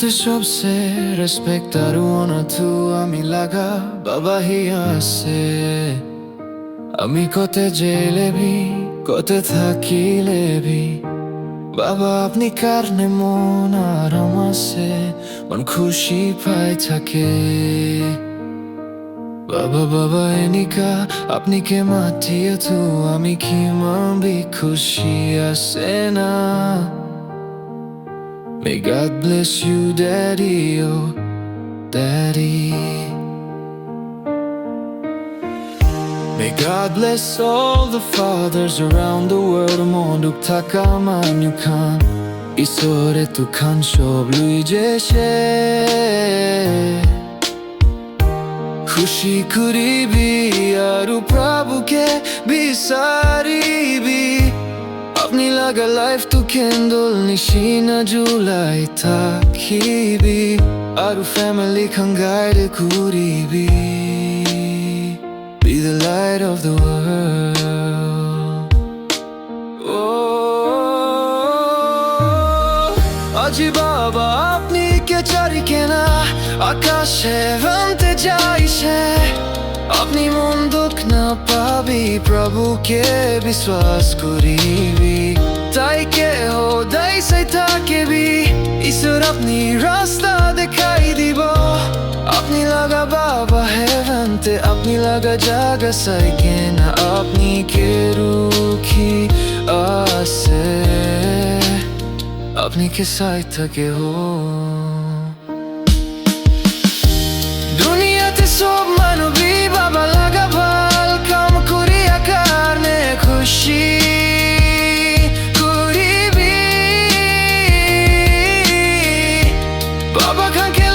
দুনিয়াতে সবসে রেসপেক্ট আর অনাথু আমি লাগা বাবা হি আছে আমি কতে জেলেবি কতে থাকিলেবি বাবা আপনি কারণে মন আরাম আছে মন খুশি পাই থাকে বাবা বাবা এনিকা আপনি কে মাটিয়ে তো আমি কি মানবি খুশি আছে না May God bless you, Daddy, oh, Daddy. May God bless all the fathers around the world. Monduk takaman you kan Isore tu kan shob lui jeshe Khushi kuribi aru Prabhu ke bisaribi Apni laga life to candle nishina julai takibi Aru family kangaide kuribi Be the light of the world Oh Aji baba apni ke chari kena Akashe vante jaishe अपनी मन दुख न पाबी प्रभु के विश्वास करीबी ताई के हो दाई से ताके भी ईश्वर अपनी रास्ता दिखाई दीबो अपनी लगा बाबा हेवन ते अपनी लगा जागा साइके ना अपनी के रूखी आसे अपनी के साथ थके हो दुनिया ते सब मानवी বাবা লাগা ভাল কাম করিয়া কারণে খুশি করিবি বাবা খানকে